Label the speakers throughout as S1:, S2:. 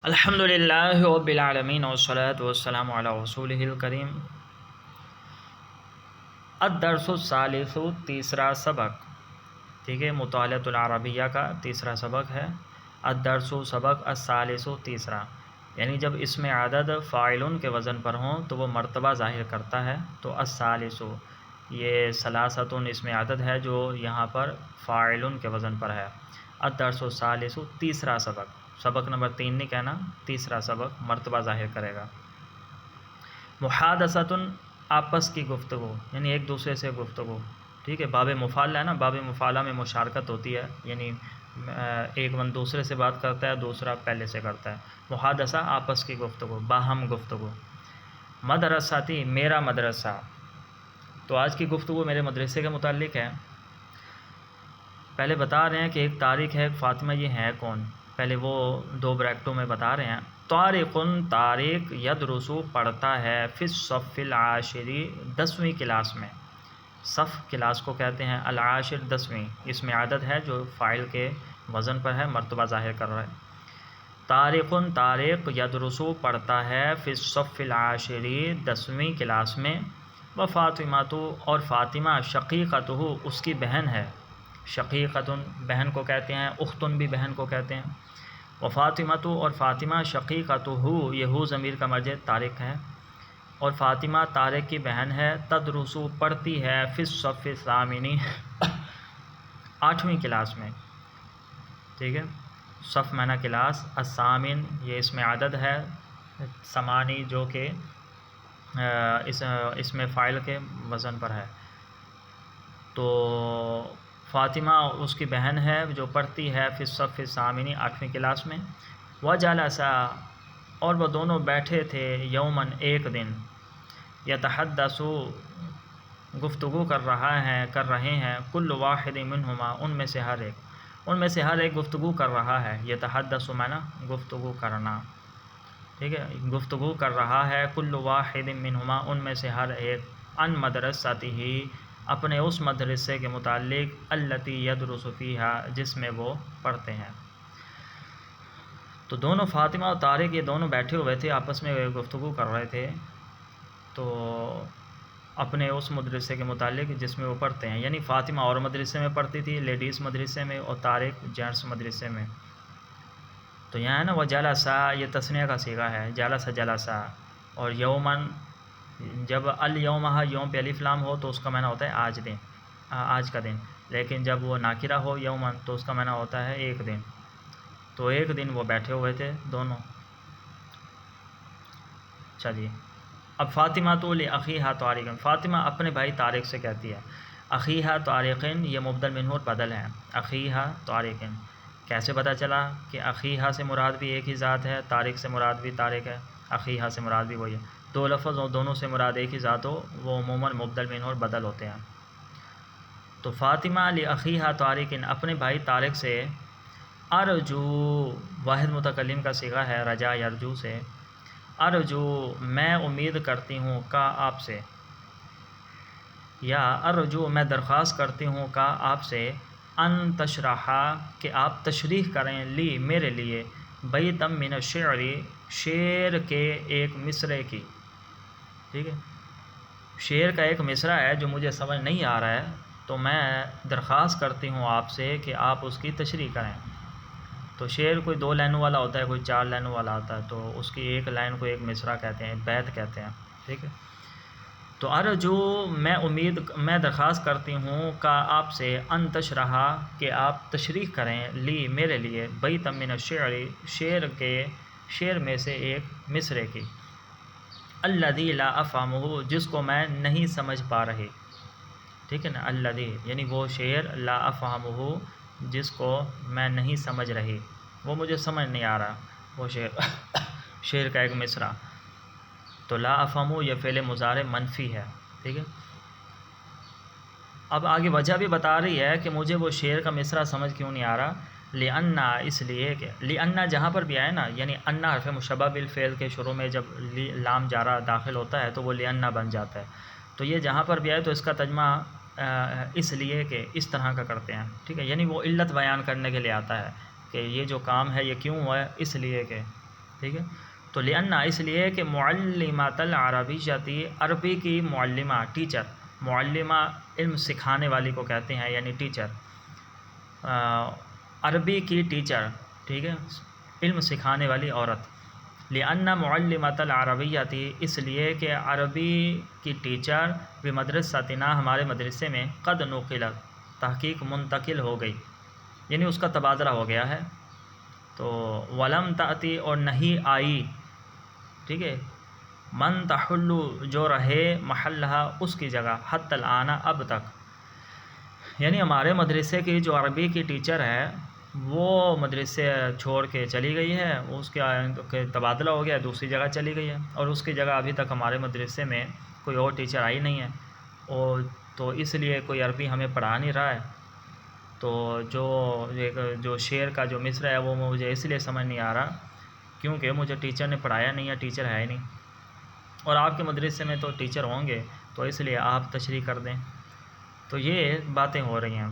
S1: الحمد للہ رب العالمین والصلاة والسلام علی رسولہ الکریم۔ الدرس الثالث، تیسرا سبق، ٹھیک ہے، مطالعۃ العربیہ کا تیسرا سبق ہے۔ الدرس سبق، الثالث تیسرا، یعنی جب اسم عدد فاعلن کے وزن پر ہوں تو وہ مرتبہ ظاہر کرتا ہے، تو الثالث یہ ثلاثۃ اسم عدد ہے جو یہاں پر فاعلن کے وزن پر ہے۔ الدرس الثالث، تیسرا سبق، سبق نمبر 3 نہیں کہنا، تیسرا سبق مرتبہ ظاہر کرے گا۔ محادثۃ، آپس کی گفتگو، یعنی ایک دوسرے سے گفتگو، ٹھیک ہے، باب مفعلہ ہے نا، باب مفعلہ میں مشارکت ہوتی ہے، یعنی ایک من دوسرے سے بات کرتا ہے، دوسرا پہلے سے کرتا ہے۔ محادثہ آپس کی گفتگو، باہم گفتگو۔ مدرساتی، میرا مدرسہ، تو آج کی گفتگو میرے مدرسے کے متعلق ہے۔ پہلے بتا رہے ہیں کہ ایک طارق ہے، ایک فاطمہ، یہ ہے کون؟ پہلے وہ دو بریکٹوں میں بتا رہے ہیں۔ طارق، طارق، یدرسو، پڑھتا ہے، فی الصف العاشری، 10ویں کلاس میں۔ صف کلاس کو کہتے ہیں، العاشر 10ویں، اس میں عدد ہے جو فاعل کے وزن پر ہے، مرتبہ ظاہر کر رہا ہے۔ طارق، طارق، یدرسو، پڑھتا ہے، فی الصف العاشری، 10ویں کلاس میں۔ و فاطمہ، اور فاطمہ، شقیقتہ، اس کی بہن ہے۔ شقیقتن بہن کو کہتے ہیں، اختن بھی بہن کو کہتے ہیں۔ و فاطمہ، اور فاطمہ، شقیقتہ، یہ ہو ضمیر کا مرجع طارق ہے، اور فاطمہ طارق کی بہن ہے۔ تدرسو، پڑھتی ہے، فی الصف الثامن، 8ویں کلاس میں، ٹھیک ہے، صف معنی کلاس، الثامن یہ اس میں عدد ہے، ثمانی جو کہ اس میں فاعل کے وزن پر ہے۔ تو فاطمہ اس کی بہن ہے جو پڑھتی ہے، فی الصف الثامن، 8ویں کلاس میں۔ وجلسا، اور وہ دونوں بیٹھے تھے، یومن، ایک دن، یتحدثو، گفتگو کر رہے ہیں، کل واحد منہما، ان میں سے ہر ایک گفتگو کر رہا ہے۔ یتحدث معنی گفتگو کرنا، ٹھیک ہے، گفتگو کر رہا ہے، کل واحد منہما، ان میں سے ہر ایک، عن مدرسته، اپنے اس مدرسے کے متعلق، التی یدرس فیہا، جس میں وہ پڑھتے ہیں۔ تو دونوں فاطمہ اور طارق، یہ دونوں بیٹھے ہوئے تھے، آپس میں گفتگو کر رہے تھے، تو اپنے اس مدرسے کے متعلق جس میں وہ پڑھتے ہیں، یعنی فاطمہ اور مدرسے میں پڑھتی تھی، لیڈیز مدرسے میں، اور طارق جینٹس مدرسے میں۔ تو یہاں ہے نا، وہ جلسا، یہ تثنیہ کا صیغہ ہے، جلسا، اور یومن، جب الیومہ، یوم پہ الف لام ہو تو اس کا معنی ہوتا ہے آج کا دن، لیکن جب وہ ناکرہ ہو یومن تو اس کا معنی ہوتا ہے ایک دن۔ تو ایک دن وہ بیٹھے ہوئے تھے دونوں۔ چلیے، اب فاطمہ تو لاخیہا طارق، فاطمہ اپنے بھائی طارق سے کہتی ہے، اخیہا طارق، یہ مبدل منہ اور بدل ہے، اخیہا طارق، کیسے پتہ چلا کہ اخیہا سے مراد بھی ایک ہی ذات ہے، طارق سے مراد بھی طارق ہے، اخیہا سے مراد بھی وہی ہے، دو لفظ اور دونوں سے مراد ایک ہی ذات ہو وہ عموماً مبدل منہ اور بدل ہوتے ہیں۔ تو فاطمہ لاخیہا طارق، اپنے بھائی طارق سے، ارجو، واحد متکلم کا صیغہ ہے رجا یرجو سے، ارجو، میں امید کرتی ہوں، کا آپ سے، یا ارجو، میں درخواست کرتی ہوں، کا آپ سے، ان تشرحا، کہ آپ تشریح کریں، لی، میرے لیے، بیتم من الشعر، شعر کے ایک مصرعے کی، ٹھیک ہے، شعر کا ایک مصرع ہے جو مجھے سمجھ نہیں آ رہا ہے، تو میں درخواست کرتی ہوں آپ سے کہ آپ اس کی تشریح کریں۔ تو شعر کوئی 2 لائنوں والا ہوتا ہے، کوئی 4 لائنوں والا ہوتا ہے، تو اس کی ایک لائن کو ایک مصرع کہتے ہیں، بیت کہتے ہیں، ٹھیک ہے۔ تو ارجو، میں درخواست کرتی ہوں، کا آپ سے، ان تشرحا، کہ آپ تشریح کریں، لی، میرے لیے، بیتم من الشعر، شعر میں سے ایک مصرعے کی، الذی لا افہمہ، جس کو میں نہیں سمجھ پا رہی، ٹھیک ہے نا، الذی یعنی وہ شعر، لا افہمہ، جس کو میں نہیں سمجھ رہی، وہ مجھے سمجھ نہیں آ رہا وہ شعر کا ایک مصرع۔ تو لا افہمہ یہ فعل مضارع منفی ہے، ٹھیک ہے۔ اب آگے وجہ بھی بتا رہی ہے کہ مجھے وہ شعر کا مصرع سمجھ کیوں نہیں آ رہا، لأن، اس لیے کہ، لأن جہاں پر بھی آئے نا، یعنی ان حرف مشبہ بالفعل کے شروع میں جب لام جارہ داخل ہوتا ہے تو وہ لأن بن جاتا ہے، تو یہ جہاں پر بھی آئے تو اس کا ترجمہ اس لیے کہ اس طرح کا کرتے ہیں، ٹھیک ہے، یعنی وہ علت بیان کرنے کے لیے آتا ہے کہ یہ جو کام ہے یہ کیوں ہوا ہے، اس لیے کہ، ٹھیک ہے. تو لأن اس لیے کہ معلمات العربیتی، عربی کی معلمہ ٹیچر، معلمہ علم سکھانے والی کو کہتے ہیں، یعنی ٹیچر، عربی کی ٹیچر، ٹھیک ہے، علم سکھانے والی عورت. لأن معلمات العربیتی، اس لیے کہ عربی کی ٹیچر بمدرستنا، ہمارے مدرسے میں، قد نقلت، تحقیق منتقل ہو گئی، یعنی اس کا تبادلہ ہو گیا ہے. تو ولم تأتی، اور نہیں آئی، ٹھیک ہے، من تحل، جو رہے، محلہ، اس کی جگہ، حتی الآن، اب تک. یعنی ہمارے مدرسے کی جو عربی کی ٹیچر ہے وہ مدرسے چھوڑ کے چلی گئی ہے، اس کا تبادلہ ہو گیا، دوسری جگہ چلی گئی ہے، اور اس کی جگہ ابھی تک ہمارے مدرسے میں کوئی اور ٹیچر آئی نہیں ہے، اور تو اس لیے کوئی عربی ہمیں پڑھا نہیں رہا ہے. تو جو شعر کا جو مصرع ہے وہ مجھے اس لیے سمجھ نہیں آ رہا کیونکہ مجھے ٹیچر نے پڑھایا نہیں ہے، ٹیچر ہے ہی نہیں، اور آپ کے مدرسے میں تو ٹیچر ہوں گے، تو اس لیے آپ تشریح کر دیں. تو یہ باتیں ہو رہی ہیں.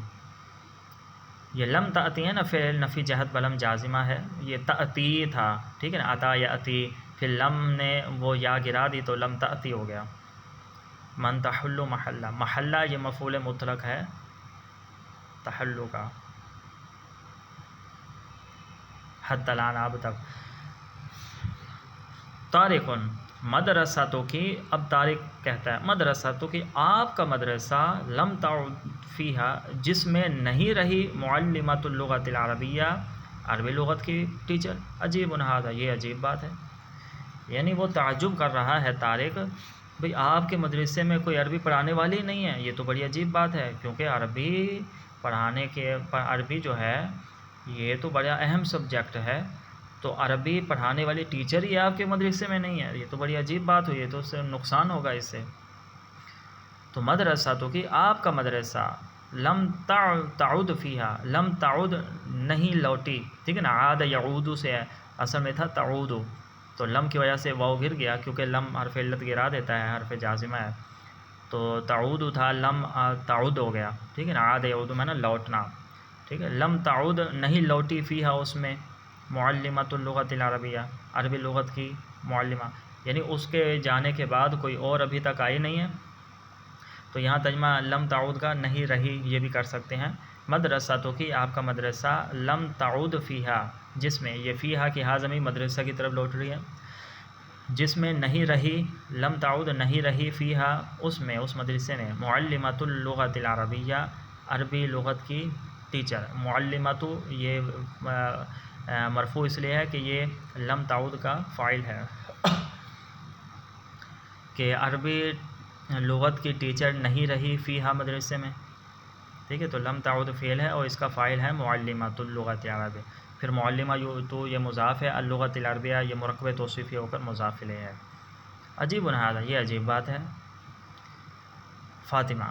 S1: یہ لم تأتی ہے نا، فعل نفی جہت بلم جازمہ ہے، یہ تأتی تھا، ٹھیک ہے نا، عطا یا اتی، پھر لم نے وہ یا گرا دی تو لم تأتی ہو گیا. من تحل محلہ، محلہ یہ مفعول مطلق ہے تحلو کا، حتی الآن، اب تک. طارقن، مدرساتوں کی، اب طارق کہتا ہے مدرساتوں کی، آپ کا مدرسہ، لم تعد فیہا، جس میں نہیں رہی، معلمۃ اللغۃ العربیہ، عربی لغت کی ٹیچر. عجیب ھذا، یہ عجیب بات ہے. یعنی وہ تعجب کر رہا ہے طارق، بھئی آپ کے مدرسے میں کوئی عربی پڑھانے والی نہیں ہے، یہ تو بڑی عجیب بات ہے، کیونکہ عربی پڑھانے کے، عربی جو ہے یہ تو بڑا اہم سبجیکٹ ہے، تو عربی پڑھانے والی ٹیچر ہی آپ کے مدرسے میں نہیں ہے، یہ تو بڑی عجیب بات ہوئی ہے، تو اس سے نقصان ہوگا اس سے. تو مدرسہ تو کہ آپ کا مدرسہ، لم تعد فیہا، لم تعد نہیں لوٹی، ٹھیک ہے نا، عاد یعود سے ہے، اصل میں تھا تعود، تو لم کی وجہ سے واو گر گیا، کیونکہ لم حرف علت گرا دیتا ہے، حرف جازمہ ہے، تو تعود تھا، لم تعود ہو گیا، ٹھیک ہے نا، عاد یعود میں نا لوٹنا، ٹھیک ہے. لم تعود نہیں لوٹی فیہا، اس میں، معلمۃ اللغۃ العربیہ، عربی لغت کی معلمہ، یعنی اس کے جانے کے بعد کوئی اور ابھی تک آئی نہیں ہے. تو یہاں ترجمہ لم تعود کا نہیں رہی یہ بھی کر سکتے ہیں. مدرسہ تو کہ آپ کا مدرسہ، لم تعود فیہا، جس میں، یہ فیہا کی ہا ضمیر مدرسہ کی طرف لوٹ رہی ہے، جس میں نہیں رہی، لم تعود نہیں رہی، فیہا، اس میں، اس مدرسے میں، معلمۃ اللغۃ العربیہ، عربی لغت کی ٹیچر. معلمۃ یہ مرفوع اس لیے ہے کہ یہ لم تعود کا فاعل ہے، کہ عربی لغت کی ٹیچر نہیں رہی فیہا، مدرسے میں، ٹھیک ہے. تو لم تعود فعل ہے اور اس کا فاعل ہے معلمۃ اللغۃ العربیہ. پھر معلمہ تو یہ مضاف ہے، اللغۃ العربیہ یہ مرکب توصیفی ہو کر مضاف الیہ ہے. عجیب ھذا، یہ عجیب بات ہے. فاطمہ،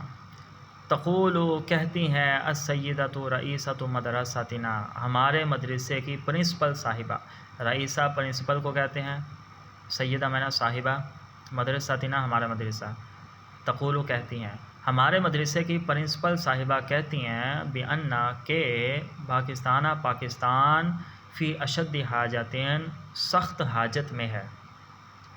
S1: تقول کہتی ہیں، السیدۃ رئیسۃ مدرستنا، ہمارے مدرسے کی پرنسپل صاحبہ، رئیسہ پرنسپل کو کہتے ہیں، سیدہ میں نا صاحبہ، مدرستنا ہمارا مدرسہ. تقول کہتی ہیں، ہمارے مدرسے کی پرنسپل صاحبہ کہتی ہیں، بأن، کہ پاکستان فی اشد حاجتین، سخت حاجت میں ہے،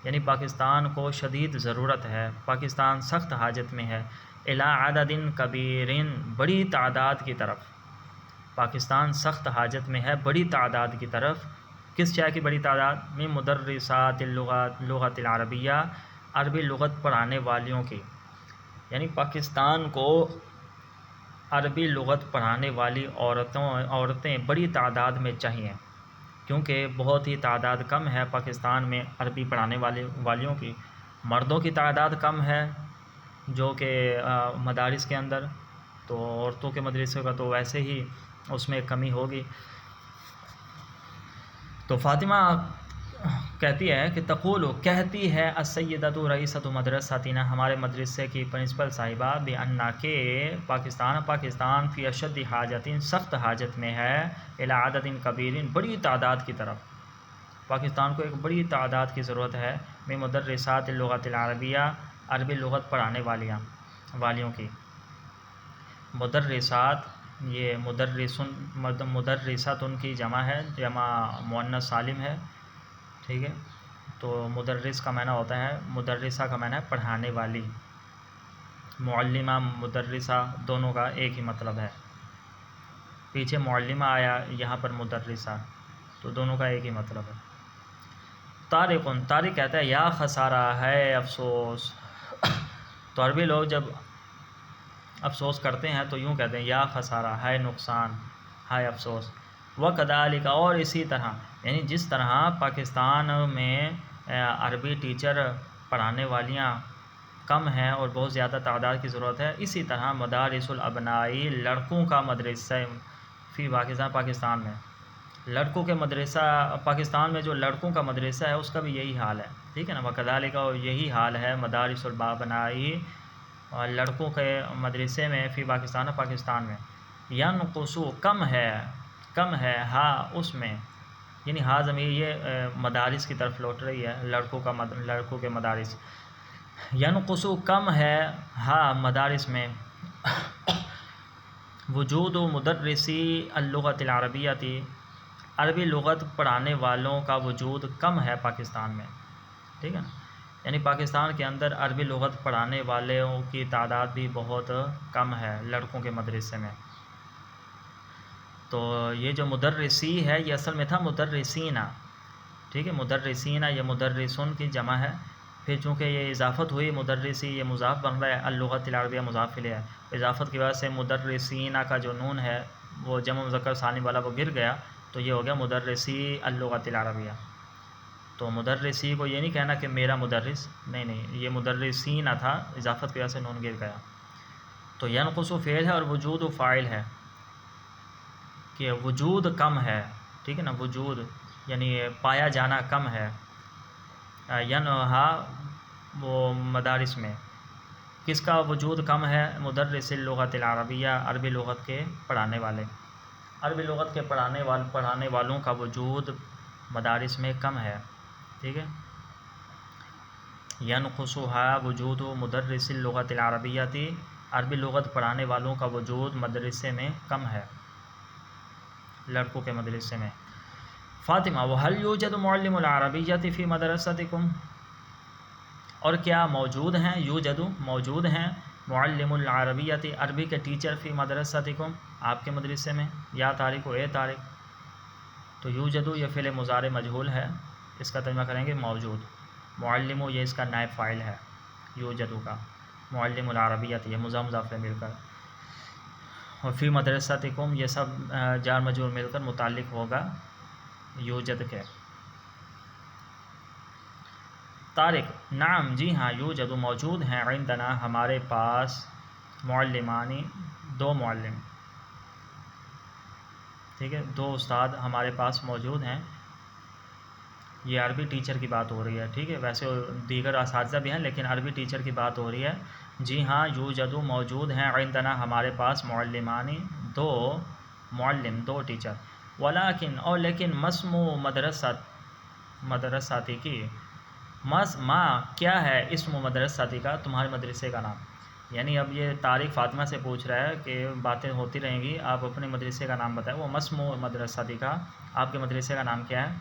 S1: یعنی پاکستان کو شدید ضرورت ہے، پاکستان سخت حاجت میں ہے، الی عدد کبیر، بڑی تعداد کی طرف، پاکستان سخت حاجت میں ہے بڑی تعداد کی طرف. کس شے کی بڑی تعداد؟ من مدرسات اللغۃ العربیہ، عربی لغت پڑھانے والیوں کی، یعنی پاکستان کو عربی لغت پڑھانے والی عورتیں بڑی تعداد میں چاہیے، کیونکہ بہت ہی تعداد کم ہے پاکستان میں عربی پڑھانے والیوں کی. مردوں کی تعداد کم ہے جو کہ مدارس کے اندر، تو عورتوں کے مدرسے کا تو ویسے ہی اس میں کمی ہوگی. تو فاطمہ کہتی ہے کہ تقول کہتی ہے، السیدۃ رئیسۃ مدرستنا، ہمارے مدرسے کی پرنسپل صاحبہ، بأن، کہ پاکستان فی اشد حاجتین، سخت حاجت میں ہے، الی عدد کبیر، بڑی تعداد کی طرف، پاکستان کو ایک بڑی تعداد کی ضرورت ہے، من مدرسات اللغۃ العربیہ، عربی لغت پڑھانے والیوں کی. مدرسات یہ مدرسات ان کی جمع ہے، جمع مؤنث سالم ہے، ٹھیک ہے، تو مدرس کا معنی ہوتا ہے، مدرسہ کا معنی ہے پڑھانے والی، معلمہ مدرسہ دونوں کا ایک ہی مطلب ہے، پیچھے معلمہ آیا یہاں پر مدرسہ، تو دونوں کا ایک ہی مطلب ہے۔ طارق، طارق کہتا ہے یا خسارہ ہے افسوس، تو عربی لوگ جب افسوس کرتے ہیں تو یوں کہتے ہیں یا خسارہ ہے نقصان، ہے افسوس۔ وَكَذَلِكَ، اور اسی طرح، یعنی جس طرح پاکستان میں عربی ٹیچر پڑھانے والیاں کم ہیں اور بہت زیادہ تعداد کی ضرورت ہے، اسی طرح مدارس الابنائی، لڑکوں کا مدرسہ فی پاکستان میں، لڑکوں کے مدرسہ پاکستان میں جو لڑکوں کا مدرسہ ہے اس کا بھی یہی حال ہے، ٹھیک ہے نا، وَكَذَلِكَ، اور یہی حال ہے مدارس الابنائی، لڑکوں کے مدرسے میں فی پاکستان میں، ینقصو، کم ہے ہاں اس میں، یعنی ہاں ضمیر یہ مدارس کی طرف لوٹ رہی ہے، لڑکوں کے مدارس، ینقصو، کم ہے ہاں مدارس میں، وجود مدرسی اللغۃ العربیہ، عربی لغت پڑھانے والوں کا وجود کم ہے پاکستان میں، ٹھیک ہے نا، یعنی پاکستان کے اندر عربی لغت پڑھانے والوں کی تعداد بھی بہت کم ہے لڑکوں کے مدرسے میں۔ تو یہ جو مدرسی ہے یہ اصل میں تھا مدرسینہ، ٹھیک ہے، مدرسینہ یہ مدرسون کی جمع ہے، پھر چونکہ یہ اضافت ہوئی مدرسی، یہ مضاف بن رہا ہے، اللغۃ العربیہ مضاف الیہ ہے، اضافت کی وجہ سے مدرسینہ کا جو نون ہے وہ جمع مذکر سالم والا وہ گر گیا، تو یہ ہو گیا مدرسی اللغۃ العربیہ۔ تو مدرسی کو یہ نہیں کہنا کہ میرا مدرس، نہیں، یہ مدرسینہ تھا، اضافت کی وجہ سے نون گر گیا۔ تو ینقص فعل ہے اور وجود فاعل ہے، کہ وجود کم ہے، ٹھیک ہے نا، وجود یعنی پایا جانا کم ہے، ینہا وہ مدارس میں، کس کا وجود کم ہے، مدرس اللغۃ العربیہ، عربی لغت کے پڑھانے والے، عربی لغت کے پڑھانے والوں کا وجود مدارس میں کم ہے، ٹھیک ہے، ینقصھا وجود مدرس اللغۃ العربیہ، عربی لغت پڑھانے والوں کا وجود مدرسے میں کم ہے، لڑکوں کے مدرسے میں۔ فاطمہ، وَهَلْ يُوجَدُ مُعَلِّمُ الْعَرَبِيَّةِ فِي مَدْرَسَتِكُمْ، اور کیا موجود ہیں، یوجد موجود ہیں، معلم العربیۃ، عربی کے ٹیچر، فی مدرستکم، آپ کے مدرسے میں، یا طارق و اے طارق، تو یوجد یہ فعل مضارع مجہول ہے، اس کا ترجمہ کریں گے موجود، معلم یہ اس کا نائب فاعل ہے یوجد کا، معلم العربیۃ یہ مضاف مل کر، اور فی مدرستکم یہ سب جار مجرور مل کر متعلق ہوگا یوجد کے۔ طارق، نعم جی ہاں، یوجد موجود ہیں، عندنا ہمارے پاس، معلمانی دو معلم، ٹھیک ہے، دو استاد ہمارے پاس موجود ہیں، یہ عربی ٹیچر کی بات ہو رہی ہے، ٹھیک ہے، ویسے دیگر اساتذہ بھی ہیں لیکن عربی ٹیچر کی بات ہو رہی ہے، جی ہاں، یوجد موجود ہیں، عندنا ہمارے پاس، معلمانی دو معلم، دو ٹیچر، ولیکن اور لیکن، مسمو مدرساتی کی، ماں کیا ہے، اسم مدرساتی کا، تمہارے مدرسے کا نام، یعنی اب یہ طارق فاطمہ سے پوچھ رہا ہے کہ باتیں ہوتی رہیں گی، آپ اپنے مدرسے کا نام بتائیں، وہ مسمو مدرساتی کا، آپ کے مدرسے کا نام کیا ہے؟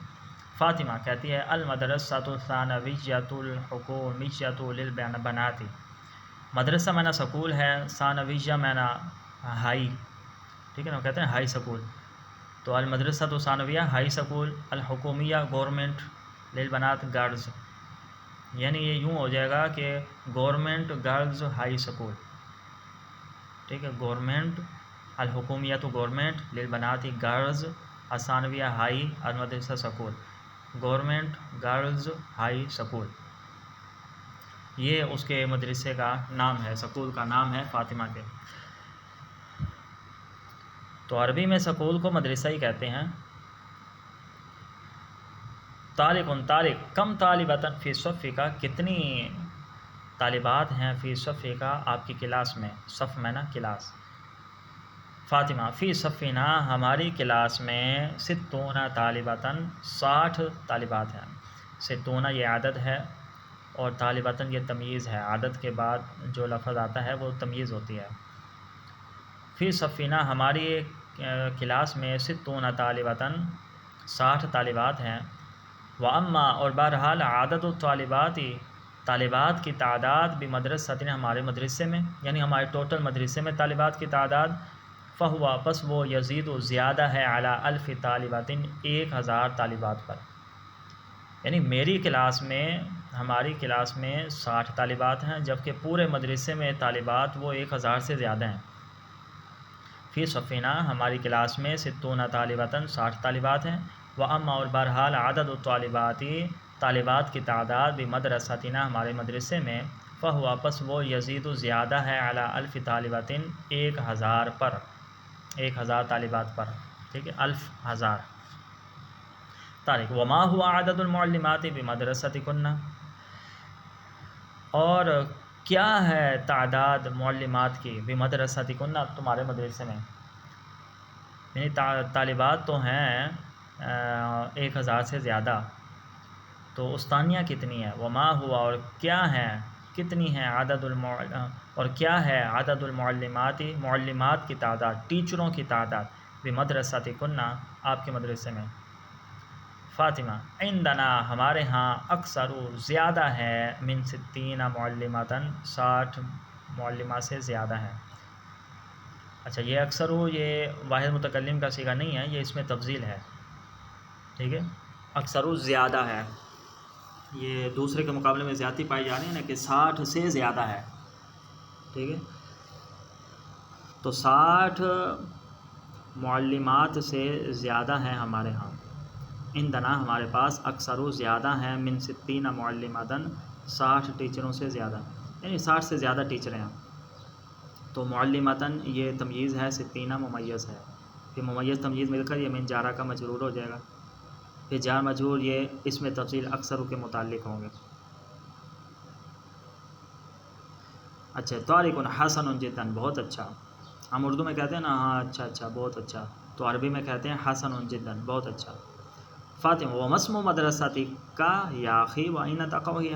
S1: فاطمہ کہتی ہے المدرسۃ الثانویۃ الحکومیۃ للبنات، مدرسہ معنی سکول ہے، ثانویہ معنی ہائی، ٹھیک ہے نا، کہتے ہیں ہائی سکول، تو المدرسۃ الثانویہ ہائی سکول، الحکومیہ گورنمنٹ، للبنات گرلز، یعنی یہ یوں ہو جائے گا کہ گورنمنٹ گرلز ہائی سکول، ٹھیک ہے، گورنمنٹ، الحکومیہ تو گورنمنٹ، للبنات گرلز، الثانویہ ہائی، المدرسہ school, government girls high school, یہ اس کے مدرسے کا نام ہے، سکول کا نام ہے فاطمہ کے۔ تو عربی میں سکول کو مدرسہ ہی کہتے ہیں۔ طارق، کم طالبۃ فی صفک، کتنی طالبات ہیں، فی صفک آپ کی کلاس میں، صف میں نا کلاس، فاطمہ، فی صفنا ہماری کلاس میں، 60 طالبۃ 60 طالبات ہیں، 60 یہ عدد ہے اور طالبۃ یہ تمییز ہے، عدد کے بعد جو لفظ آتا ہے وہ تمییز ہوتی ہے، فی صفنا ہماری کلاس میں، 60 طالبۃ 60 طالبات ہیں، وَأَمَّا اور بہرحال عدد الطالبات طالبات کی تعداد بمدرستنا ہمارے مدرسے میں، یعنی ہمارے ٹوٹل مدرسے میں طالبات کی تعداد، فہوا پس وہ یزید و زیادہ ہے علی 1000 طالبات 1000 طالبات پر، یعنی میری کلاس میں ہماری کلاس میں 60 طالبات ہیں جبکہ پورے مدرسے میں طالبات وہ 1000 سے زیادہ ہیں۔ فی صفینہ ہماری کلاس میں 60 طالباتاً 60 طالبات ہیں۔ وَأَمَّا اور بہرحال عدد الطالبات طالبات کی تعداد بمدرستنا ہمارے مدرسے میں، فہوا پس وہ یزید و زیادہ ہے علی 1000 طالبات 1000 پر، 1000 طالبات پر، ٹھیک ہے، 1000 طارق۔ وما ہوا عدد المعلمات بمدرستکن اور کیا ہے تعداد معلمات کی بمدرستکن تمہارے مدرسے میں، یعنی طالبات تو ہیں 1000 سے زیادہ، تو استانیہ کتنی ہے؟ وما ہوا اور کیا ہے، کتنی ہے اور کیا ہے عدد المعلمات معلمات کی تعداد، ٹیچروں کی تعداد بمدرستکن آپ کے مدرسے میں؟ فاطمہ عندنا ہمارے ہاں اکثر زیادہ ہے من 60 معلماتاً 60 معلمات سے زیادہ ہیں۔ اچھا یہ اکثر یہ واحد متکلم کا صیغہ نہیں ہے، یہ اس میں تفضیل ہے، ٹھیک ہے، اکثر زیادہ ہے، یہ دوسرے کے مقابلے میں زیادتی پائی جا رہی ہے نا کہ 60 سے زیادہ ہے، ٹھیک ہے، تو 60 معلمات سے زیادہ ہیں ہمارے ہاں، عندنا ہمارے پاس اکثر زیادہ ہیں من 60 معلماتاً 60 ٹیچروں سے زیادہ، یعنی 60 سے زیادہ ٹیچر ہیں، تو معلماتاً یہ تمییز ہے، 60 ممیز ہے، پھر ممیز تمییز مل کر یہ من جارہ کا مجرور ہو جائے گا، پھر جار مجرور یہ اس میں تفصیل اکثر کے متعلق ہوں گے۔ اچھا طارق حسن جدا بہت اچھا، ہم اردو میں کہتے ہیں نا ہاں اچھا اچھا بہت اچھا، تو عربی میں کہتے ہیں حسن جدا بہت اچھا۔ فاطمہ ومسم مدرستی کا یا اخی وَأَيْنَ تَقَعُ هِيَ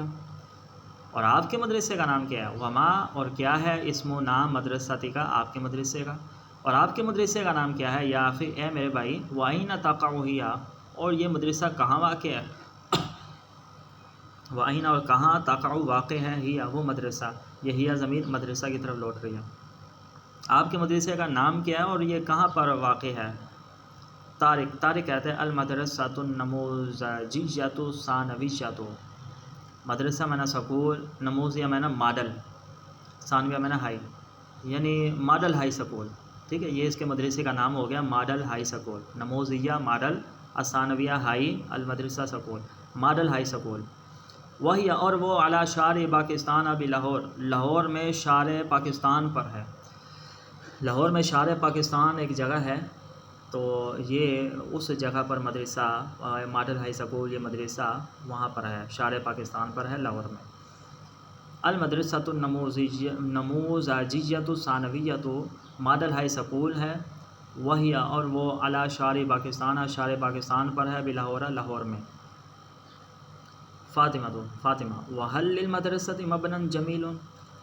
S1: اور آپ کے مدرسے کا نام کیا ہے؟ وما اور کیا ہے اسم و نام مدرستی کا آپ کے مدرسے کا، اور آپ کے مدرسے کا نام کیا ہے؟ یا اخی اے میرے بھائی، وَأَيْنَ تَقَعُ هِيَ اور یہ مدرسہ کہاں واقع ہے؟ وَأَيْنَ اور کہاں تقع واقع ہے، ہی وہ مدرسہ، یہ ہی ضمیر مدرسہ کی طرف لوٹ رہی ہے، آپ کے مدرسے کا نام کیا ہے اور یہ کہاں پر واقع ہے؟ طارق کہتے ہیں المدرسۃ النموذجیۃ الثانویۃ، مدرسہ میں نے سکول، نموذیہ میں نے ماڈل، ثانویہ میں نے ہائی، یعنی ماڈل ہائی سکول، ٹھیک ہے، یہ اس کے مدرسے کا نام ہو گیا ماڈل ہائی سکول، نموذیہ ماڈل، الثانویہ ہائی، المدرسہ سکول، ماڈل ہائی سکول۔ وہی اور وہ اعلیٰ شارع پاکستان ابھی لاہور میں شارع پاکستان پر ہے، لاہور میں شارع پاکستان ایک جگہ ہے، تو یہ اس جگہ پر مدرسہ ماڈل ہائی سکول، یہ مدرسہ وہاں پر ہے، شارع پاکستان پر ہے لاہور میں۔ المدرسۃ النموذجیۃ الثانویۃ ماڈل ہائی سکول ہے، وہی اور وہ اعلیٰ شارع پاکستان، شارع پاکستان پر ہے بلاہور، لاہور میں۔ فاطمہ وحل للمدرسۃ مبنی جمیل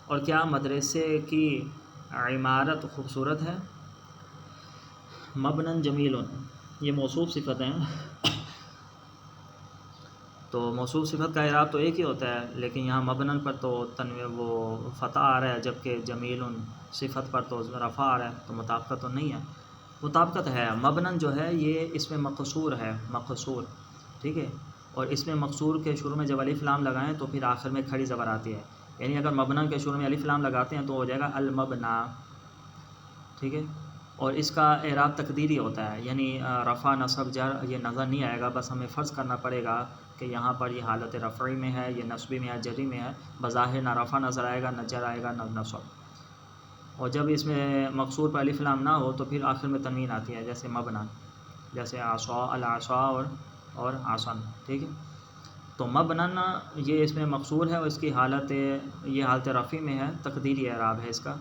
S1: اور کیا مدرسے کی عمارت خوبصورت ہے؟ مبنی جمیل یہ موصوف صفت ہیں، تو موصوف صفت کا اعراب تو ایک ہی ہوتا ہے، لیکن یہاں مبنن پر تو وہ فتح آ رہا ہے، جبکہ جمیل صفت پر تو رفع آ رہا ہے، تو مطابقت تو نہیں ہے، مطابقت ہے، مبنن جو ہے یہ اس میں مقصور ہے، مقصور، ٹھیک ہے، اور اس میں مقصور کے شروع میں جب الف لام لگائیں تو پھر آخر میں کھڑی زبر آتی ہے، یعنی اگر مبنن کے شروع میں الف لام لگاتے ہیں تو ہو جائے گا المبنا، ٹھیک ہے، اور اس کا اعراب تقدیری ہوتا ہے، یعنی رفع نصب جر یہ نظر نہیں آئے گا، بس ہمیں فرض کرنا پڑے گا کہ یہاں پر یہ حالت رفعی میں ہے، یہ نصبی میں ہے، جری میں ہے، بظاہر نہ رفع نظر آئے گا، نہ جر آئے گا، نہ نصب، اور جب اس میں مقصور پر الف لام نہ ہو تو پھر آخر میں تنوین آتی ہے، جیسے مبنا، جیسے عصا، العصا اور آسن، ٹھیک ہے، تو مبنن یہ اس میں مقصور ہے، اور اس کی حالت یہ حالت رفع میں ہے، تقدیری اعراب ہے اس کا،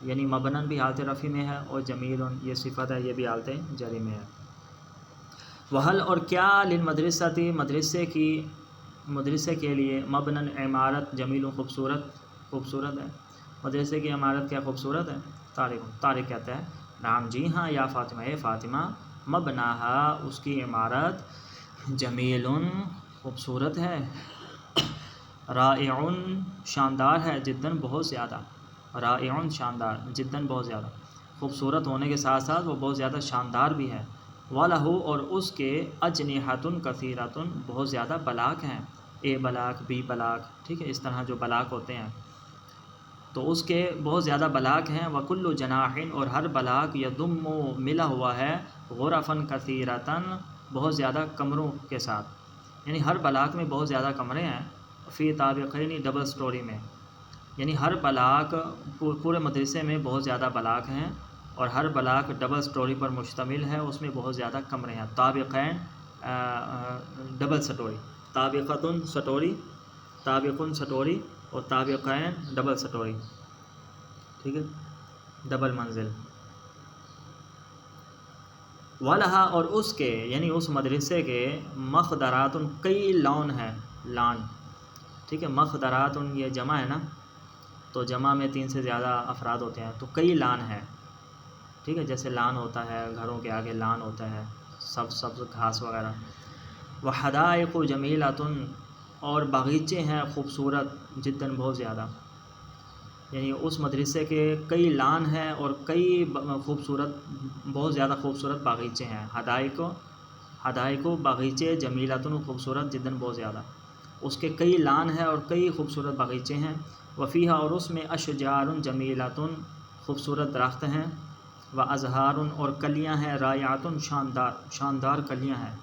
S1: یعنی مبنن بھی حالت رفع میں ہے، اور جمیل یہ صفت ہے، یہ بھی حالت جری میں ہے۔ وحل اور کیا للمدرسۃ مدرسے کے لیے مبنن عمارت جمیل خوبصورت ہے، مدرسے کی عمارت کیا خوبصورت ہے؟ طارق کہتا ہے نعم جی ہاں، یا فاطمہ اے فاطمہ، مبناہا اس کی عمارت جمیل خوبصورت ہے، رائعن شاندار ہے، جداً بہت زیادہ، رائعن شاندار، جداً بہت زیادہ، خوبصورت ہونے کے ساتھ ساتھ وہ بہت زیادہ شاندار بھی ہے، وَلَهُ اور اس کے اجنحۃ کثیرۃ بہت زیادہ بلاک ہیں، اے بلاک بی بلاک، ٹھیک ہے، اس طرح جو بلاک ہوتے ہیں تو اس کے بہت زیادہ بلاک ہیں، وَكُلُّ جَنَاحٍ اور ہر بلاک یضم ملا ہوا ہے، غرفاً کثیرۃ بہت زیادہ کمروں کے ساتھ، یعنی ہر بلاک میں بہت زیادہ کمرے ہیں، فی طابقین ڈبل سٹوری میں، یعنی ہر بلاک پورے مدرسے میں بہت زیادہ بلاک ہیں اور ہر بلاک ڈبل سٹوری پر مشتمل ہے، اس میں بہت زیادہ کمرے ہیں، طابقین ڈبل سٹوری، طابقتن سٹوری، طابقن سٹوری اور طابقین ڈبل سٹوری، ٹھیک ہے، ڈبل منزل، وَلَہا اور اس کے یعنی اس مدرسے کے مخدرات کئی لان ہیں، لان، ٹھیک ہے، مخدرات یہ جمع ہے نا، تو جمع میں 3 سے زیادہ افراد ہوتے ہیں تو کئی لان ہیں، ٹھیک ہے، جیسے لان ہوتا ہے گھروں کے آگے لان ہوتا ہے، سبز گھاس وغیرہ، وحدائق جمیلۃ اور باغیچے ہیں خوبصورت، جداً بہت زیادہ، یعنی اس مدرسے کے کئی لان ہیں اور کئی خوبصورت بہت زیادہ خوبصورت باغیچے ہیں، حدائق باغیچے جمیلۃ خوبصورت، جداً بہت زیادہ، اس کے کئی لان ہیں اور کئی خوبصورت باغیچے ہیں، وفیہا اور اس میں اشجار جمیلۃ خوبصورت درخت ہیں، وازہار اور کلیاں ہیں، رائعۃ شاندار کلیاں ہیں،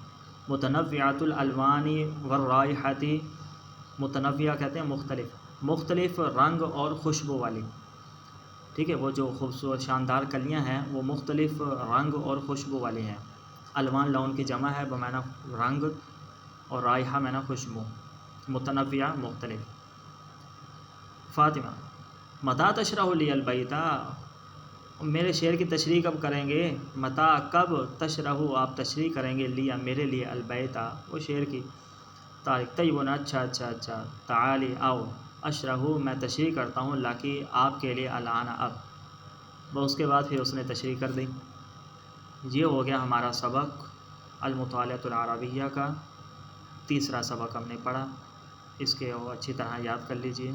S1: متنوعات الالوان والرائحۃ، متنوع کہتے ہیں مختلف رنگ اور خوشبو والی، ٹھیک ہے، وہ جو خوبصورت شاندار کلیاں ہیں وہ مختلف رنگ اور خوشبو والی ہیں، الوان لون کی جمع ہے بمعنی رنگ اور رائحہ معنی خوشبو، متنوع مختلف۔ فاطمہ متى تشرح لی البیت، میرے شعر کی تشریح کب کریں گے، متا کب، تشرح آپ تشریح کریں گے، لیا میرے لیے، البیت وہ شعر کی، طارق طیب اچھا، تعالی آؤ، اشرح میں تشریح کرتا ہوں، لاکی آپ کے لیے، الان اب، بس اس کے بعد پھر اس نے تشریح کر دی۔ یہ ہو گیا ہمارا سبق المطالعۃ العربیہ کا، تیسرا سبق ہم نے پڑھا، اس کے اچھی طرح یاد کر لیجئے۔